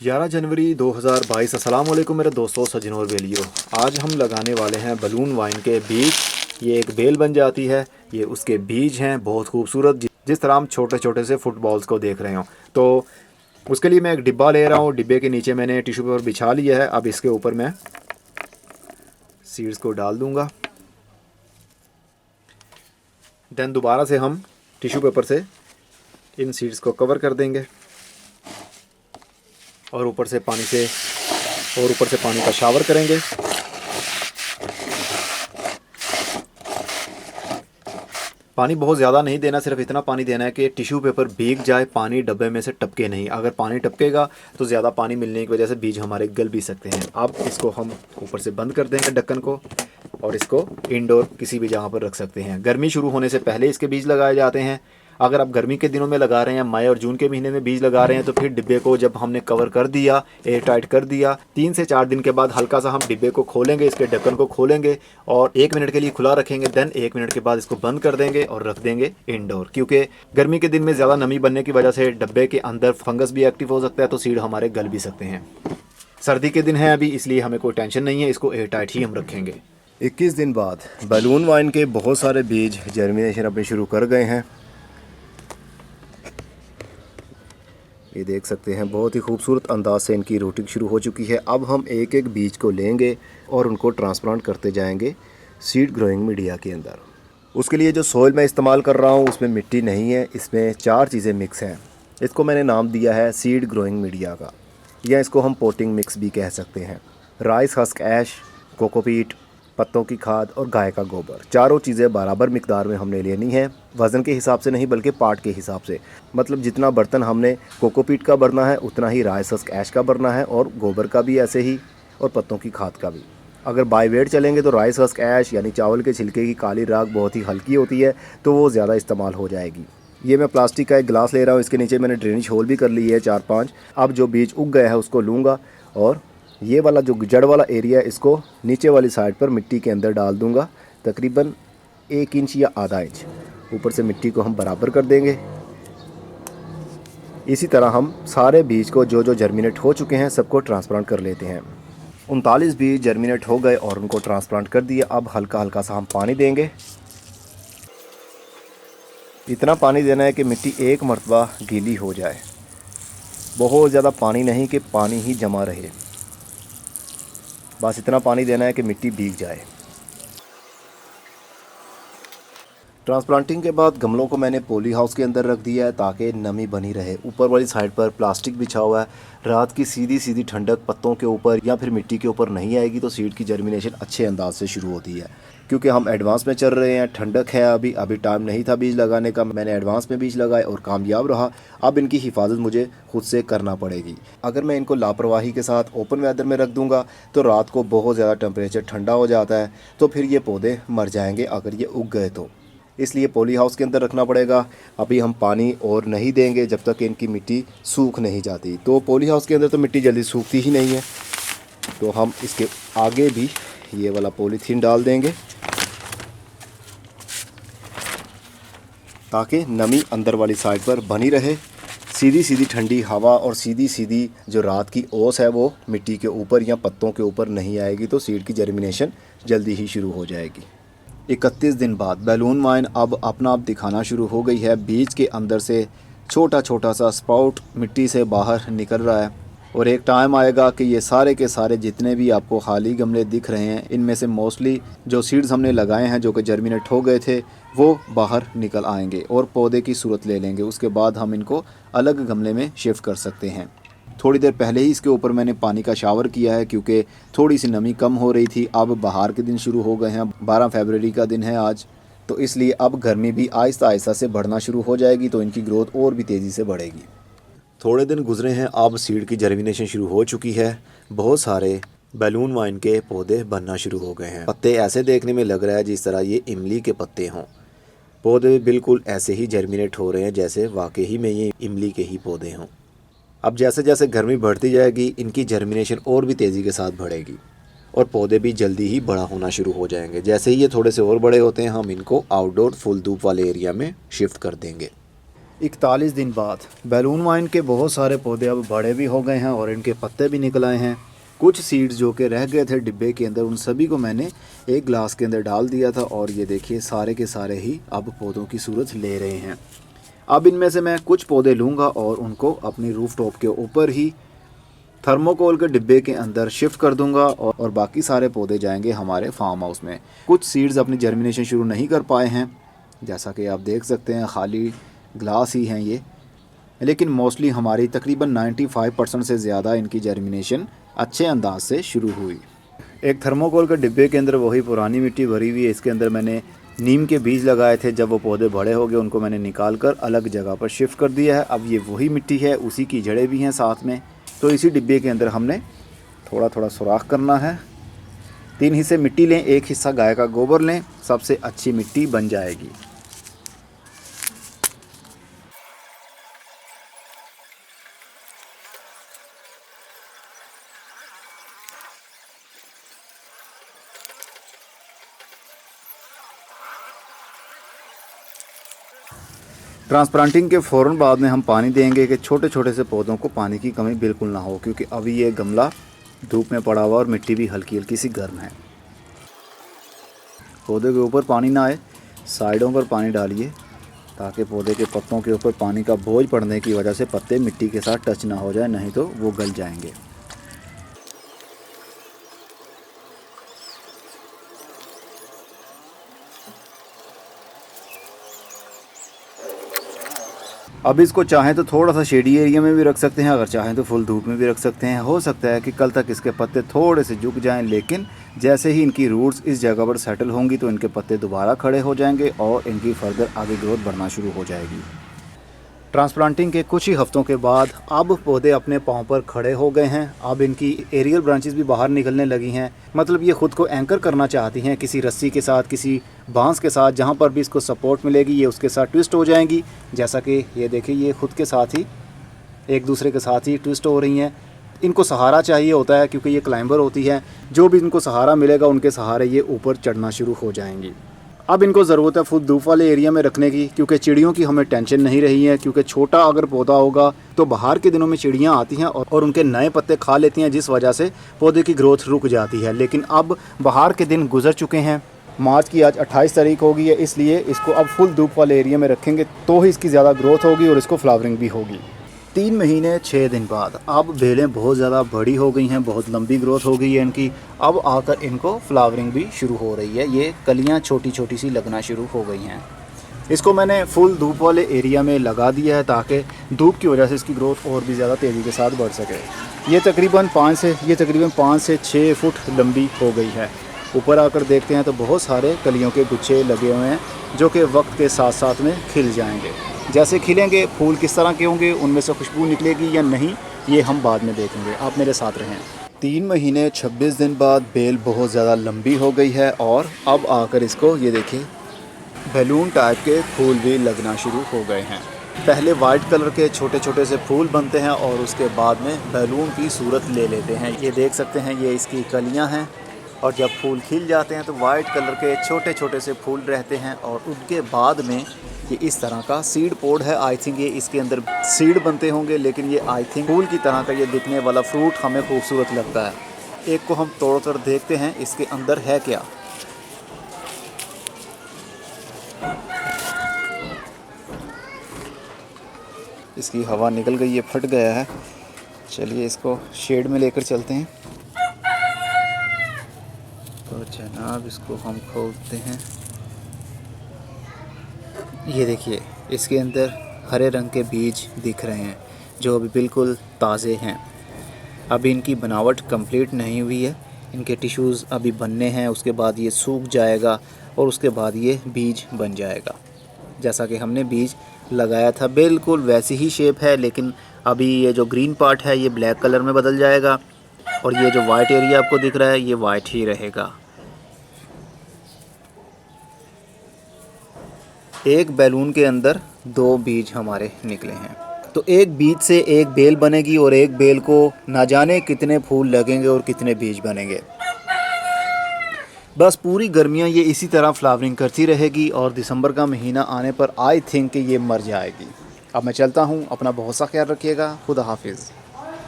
11 जनवरी 2022। अस्सलाम वालेकुम मेरे दोस्तों, सज्जनों और बेलियों। आज हम लगाने वाले हैं बलून वाइन के बीज। ये एक बेल बन जाती है, ये उसके बीज हैं, बहुत खूबसूरत, जिस तरह हम छोटे छोटे से फुटबॉल्स को देख रहे हो। तो उसके लिए मैं एक डिब्बा ले रहा हूँ। डिब्बे के नीचे मैंने टिश्यू पेपर बिछा लिया है। अब इसके ऊपर मैं सीड्स को डाल दूँगा। देन दोबारा से हम टिश्यू पेपर से इन सीड्स को कवर कर देंगे और ऊपर से पानी का शावर करेंगे। पानी बहुत ज़्यादा नहीं देना, सिर्फ इतना पानी देना है कि टिश्यू पेपर भीग जाए, पानी डब्बे में से टपके नहीं। अगर पानी टपकेगा तो ज़्यादा पानी मिलने की वजह से बीज हमारे गल भी सकते हैं। अब इसको हम ऊपर से बंद कर देंगे ढक्कन को, और इसको इंडोर किसी भी जगह पर रख सकते हैं। गर्मी शुरू होने से पहले इसके बीज लगाए जाते हैं। अगर आप गर्मी के दिनों में लगा रहे हैं, मई और जून के महीने में बीज लगा रहे हैं, तो फिर डिब्बे को जब हमने कवर कर दिया, एयर टाइट कर दिया, 3 से 4 दिन के बाद हल्का सा हम डिब्बे को खोलेंगे, इसके ढक्कन को खोलेंगे और 1 मिनट के लिए खुला रखेंगे। देन 1 मिनट के बाद इसको बंद कर देंगे और रख देंगे इंडोर, क्योंकि गर्मी के दिन में ज़्यादा नमी बनने की वजह से डब्बे के अंदर फंगस भी एक्टिव हो सकता है, तो सीड हमारे गल भी सकते हैं। सर्दी के दिन है अभी, इसलिए हमें कोई टेंशन नहीं है, इसको एयर टाइट ही हम रखेंगे। 21 दिन बाद बलून वाइन के बहुत सारे बीज जर्मिनेशन अपनी शुरू कर गए हैं। ये देख सकते हैं, बहुत ही खूबसूरत अंदाज से इनकी रूटिंग शुरू हो चुकी है। अब हम एक एक बीज को लेंगे और उनको ट्रांसप्लांट करते जाएंगे सीड ग्रोइंग मीडिया के अंदर। उसके लिए जो सॉइल मैं इस्तेमाल कर रहा हूँ उसमें मिट्टी नहीं है, इसमें 4 चीज़ें मिक्स हैं। इसको मैंने नाम दिया है सीड ग्रोइंग मीडिया का, या इसको हम पोटिंग मिक्स भी कह सकते हैं। राइस हस्क ऐश, कोकोपीट, पत्तों की खाद और गाय का गोबर, चारों चीज़ें बराबर मिकदार में हमने लेनी है। वज़न के हिसाब से नहीं बल्कि पार्ट के हिसाब से। मतलब जितना बर्तन हमने कोकोपीट का भरना है उतना ही राइस हस्क ऐश का भरना है, और गोबर का भी ऐसे ही, और पत्तों की खाद का भी। अगर बाय वेट चलेंगे तो राइस हस्क ऐश यानी चावल के छिलके की काली राख बहुत ही हल्की होती है, तो वो ज़्यादा इस्तेमाल हो जाएगी। ये मैं प्लास्टिक का एक गिलास ले रहा हूँ, इसके नीचे मैंने ड्रेनेज होल भी कर ली है 4-5। अब जो बीज उग गया है उसको लूँगा और ये वाला जो जड़ वाला एरिया है इसको नीचे वाली साइड पर मिट्टी के अंदर डाल दूंगा, तकरीबन 1 इंच या आधा इंच। ऊपर से मिट्टी को हम बराबर कर देंगे। इसी तरह हम सारे बीज को जो जो जर्मिनेट हो चुके हैं सबको ट्रांसप्लांट कर लेते हैं। 39 बीज जर्मिनेट हो गए और उनको ट्रांसप्लांट कर दिया। अब हल्का हल्का सा हम पानी देंगे। इतना पानी देना है कि मिट्टी एक मरतबा गीली हो जाए, बहुत ज़्यादा पानी नहीं कि पानी ही जमा रहे। बस इतना पानी देना है कि मिट्टी भीग जाए। ट्रांसप्लांटिंग के बाद गमलों को मैंने पॉली हाउस के अंदर रख दिया है ताकि नमी बनी रहे। ऊपर वाली साइड पर प्लास्टिक बिछा हुआ है। रात की सीधी सीधी ठंडक पत्तों के ऊपर या फिर मिट्टी के ऊपर नहीं आएगी, तो सीड की जर्मिनेशन अच्छे अंदाज से शुरू होती है। क्योंकि हम एडवांस में चल रहे हैं, ठंडक है, अभी टाइम नहीं था बीज लगाने का, मैंने एडवांस में बीज लगाए और कामयाब रहा। अब इनकी हिफाजत मुझे खुद से करना पड़ेगी। अगर मैं इनको लापरवाही के साथ ओपन वेदर में रख दूंगा तो रात को बहुत ज़्यादा टेम्परेचर ठंडा हो जाता है, तो फिर ये पौधे मर जाएंगे अगर ये उग गए तो। इसलिए पॉली हाउस के अंदर रखना पड़ेगा। अभी हम पानी और नहीं देंगे जब तक इनकी मिट्टी सूख नहीं जाती। तो पॉली हाउस के अंदर तो मिट्टी जल्दी सूखती ही नहीं है, तो हम इसके आगे भी ये वाला पॉलीथीन डाल देंगे ताकि नमी अंदर वाली साइड पर बनी रहे। सीधी सीधी ठंडी हवा और सीधी सीधी जो रात की ओस है वो मिट्टी के ऊपर या पत्तों के ऊपर नहीं आएगी, तो सीड की जर्मिनेशन जल्दी ही शुरू हो जाएगी। 31 दिन बाद बैलून वाइन अब अपना आप दिखाना शुरू हो गई है। बीज के अंदर से छोटा छोटा सा स्पाउट मिट्टी से बाहर निकल रहा है, और एक टाइम आएगा कि ये सारे के सारे जितने भी आपको खाली गमले दिख रहे हैं, इनमें से मोस्टली जो सीड्स हमने लगाए हैं जो कि जर्मिनेट हो गए थे वो बाहर निकल आएंगे और पौधे की सूरत ले लेंगे। उसके बाद हम इनको अलग गमले में शिफ्ट कर सकते हैं। थोड़ी देर पहले ही इसके ऊपर मैंने पानी का शावर किया है क्योंकि थोड़ी सी नमी कम हो रही थी। अब बाहर के दिन शुरू हो गए हैं, 12 फरवरी का दिन है आज, तो इसलिए अब गर्मी भी आहिस्ता आहिस्ता से बढ़ना शुरू हो जाएगी, तो इनकी ग्रोथ और भी तेज़ी से बढ़ेगी। थोड़े दिन गुजरे हैं, अब सीड की जर्मिनेशन शुरू हो चुकी है। बहुत सारे बैलून वाइन के पौधे बनना शुरू हो गए हैं। पत्ते ऐसे देखने में लग रहा है जिस तरह ये इमली के पत्ते हों। पौधे बिल्कुल ऐसे ही जर्मिनेट हो रहे हैं जैसे वाकई में ये इमली के ही पौधे हों। अब जैसे जैसे गर्मी बढ़ती जाएगी इनकी जर्मिनेशन और भी तेज़ी के साथ बढ़ेगी और पौधे भी जल्दी ही बड़ा होना शुरू हो जाएंगे। जैसे ही ये थोड़े से और बड़े होते हैं हम इनको आउटडोर फुल धूप वाले एरिया में शिफ्ट कर देंगे। 41 दिन बाद बैलून वाइन के बहुत सारे पौधे अब बड़े भी हो गए हैं और इनके पत्ते भी निकल आए हैं। कुछ सीड्स जो कि रह गए थे डिब्बे के अंदर, उन सभी को मैंने एक ग्लास के अंदर डाल दिया था और ये देखिए सारे के सारे ही अब पौधों की सूरत ले रहे हैं। अब इनमें से मैं कुछ पौधे लूँगा और उनको अपनी रूफ टॉप के ऊपर ही थर्मोकोल के डिब्बे के अंदर शिफ्ट कर दूंगा और बाकी सारे पौधे जाएंगे हमारे फार्म हाउस में। कुछ सीड्स अपनी जर्मिनेशन शुरू नहीं कर पाए हैं, जैसा कि आप देख सकते हैं खाली ग्लास ही हैं ये, लेकिन मोस्टली हमारी तकरीबन 95% से ज़्यादा इनकी जर्मिनेशन अच्छे अंदाज से शुरू हुई। एक थर्मोकोल के डिब्बे के अंदर वही पुरानी मिट्टी भरी हुई है, इसके अंदर मैंने नीम के बीज लगाए थे। जब वो पौधे बड़े हो गए उनको मैंने निकाल कर अलग जगह पर शिफ्ट कर दिया है। अब ये वही मिट्टी है, उसी की जड़ें भी हैं साथ में। तो इसी डिब्बे के अंदर हमने थोड़ा थोड़ा सुराख करना है। 3 हिस्से मिट्टी लें, 1 हिस्सा गाय का गोबर लें, सबसे अच्छी मिट्टी बन जाएगी। ट्रांसप्लांटिंग के फ़ौरन बाद में हम पानी देंगे कि छोटे छोटे से पौधों को पानी की कमी बिल्कुल ना हो, क्योंकि अभी ये गमला धूप में पड़ा हुआ और मिट्टी भी हल्की हल्की सी गर्म है। पौधे के ऊपर पानी ना आए, साइडों पर पानी डालिए ताकि पौधे के पत्तों के ऊपर पानी का बोझ पड़ने की वजह से पत्ते मिट्टी के साथ टच ना हो जाए, नहीं तो वो गल जाएंगे। अब इसको चाहें तो थोड़ा सा शेडी एरिया में भी रख सकते हैं, अगर चाहें तो फुल धूप में भी रख सकते हैं। हो सकता है कि कल तक इसके पत्ते थोड़े से झुक जाएं, लेकिन जैसे ही इनकी रूट्स इस जगह पर सेटल होंगी तो इनके पत्ते दोबारा खड़े हो जाएंगे और इनकी फर्दर आगे ग्रोथ बढ़ना शुरू हो जाएगी। ट्रांसप्लांटिंग के कुछ ही हफ्तों के बाद अब पौधे अपने पाँव पर खड़े हो गए हैं। अब इनकी एरियल ब्रांचेस भी बाहर निकलने लगी हैं, मतलब ये ख़ुद को एंकर करना चाहती हैं किसी रस्सी के साथ, किसी बांस के साथ। जहाँ पर भी इसको सपोर्ट मिलेगी ये उसके साथ ट्विस्ट हो जाएंगी। जैसा कि ये देखिए ये खुद के साथ ही एक दूसरे के साथ ही ट्विस्ट हो रही हैं। इनको सहारा चाहिए होता है क्योंकि ये क्लाइंबर होती है, जो भी इनको सहारा मिलेगा उनके सहारे ये ऊपर चढ़ना शुरू हो जाएंगी। अब इनको ज़रूरत है फुल धूप वाले एरिया में रखने की, क्योंकि चिड़ियों की हमें टेंशन नहीं रही है। क्योंकि छोटा अगर पौधा होगा तो बाहर के दिनों में चिड़ियाँ आती हैं और उनके नए पत्ते खा लेती हैं, जिस वजह से पौधे की ग्रोथ रुक जाती है। लेकिन अब बाहर के दिन गुजर चुके हैं, मार्च की आज 28 तारीख हो गई है, इसलिए इसको अब फुल धूप वाले एरिया में रखेंगे तो ही इसकी ज़्यादा ग्रोथ होगी और इसको फ्लावरिंग भी होगी। 3 महीने 6 दिन बाद अब बेलें बहुत ज़्यादा बड़ी हो गई हैं, बहुत लंबी ग्रोथ हो गई है इनकी। अब आकर इनको फ्लावरिंग भी शुरू हो रही है, ये कलियां छोटी छोटी सी लगना शुरू हो गई हैं। इसको मैंने फुल धूप वाले एरिया में लगा दिया है ताकि धूप की वजह से इसकी ग्रोथ और भी ज़्यादा तेज़ी के साथ बढ़ सके। ये तकरीबन 5 से 6 फुट लंबी हो गई है। ऊपर आकर देखते हैं तो बहुत सारे कलियों के गुच्छे लगे हुए हैं, जो कि वक्त के साथ साथ में खिल जाएंगे। जैसे खिलेंगे फूल किस तरह के होंगे, उनमें से खुशबू निकलेगी या नहीं, ये हम बाद में देखेंगे। आप मेरे साथ रहें। 3 महीने 26 दिन बाद बेल बहुत ज़्यादा लंबी हो गई है और अब आकर इसको ये देखिए बैलून टाइप के फूल भी लगना शुरू हो गए हैं। पहले वाइट कलर के छोटे छोटे से फूल बनते हैं और उसके बाद में बैलून की सूरत ले लेते हैं। ये देख सकते हैं ये इसकी कलियां हैं और जब फूल खिल जाते हैं तो वाइट कलर के छोटे छोटे से फूल रहते हैं और उनके बाद में ये इस तरह का सीड पोड है। आई थिंक ये इसके अंदर सीड बनते होंगे, लेकिन ये आई थिंक फूल की तरह का ये दिखने वाला फ्रूट हमें खूबसूरत लगता है। एक को हम तोड़ कर देखते हैं इसके अंदर है क्या। इसकी हवा निकल गई है, फट गया है। चलिए इसको शेड में लेकर चलते हैं। तो जनाब इसको हम खोलते हैं। ये देखिए इसके अंदर हरे रंग के बीज दिख रहे हैं जो अभी बिल्कुल ताज़े हैं। अभी इनकी बनावट कंप्लीट नहीं हुई है, इनके टिश्यूज़ अभी बनने हैं, उसके बाद ये सूख जाएगा और उसके बाद ये बीज बन जाएगा। जैसा कि हमने बीज लगाया था बिल्कुल वैसी ही शेप है, लेकिन अभी ये जो ग्रीन पार्ट है ये ब्लैक कलर में बदल जाएगा और ये जो वाइट एरिया आपको दिख रहा है ये वाइट ही रहेगा। एक बैलून के अंदर 2 बीज हमारे निकले हैं, तो एक बीज से एक बेल बनेगी और एक बेल को ना जाने कितने फूल लगेंगे और कितने बीज बनेंगे। बस पूरी गर्मियाँ ये इसी तरह फ्लावरिंग करती रहेगी और दिसंबर का महीना आने पर आई थिंक कि ये मर जाएगी। अब मैं चलता हूँ, अपना बहुत सा ख्याल रखिएगा। खुदा हाफिज़।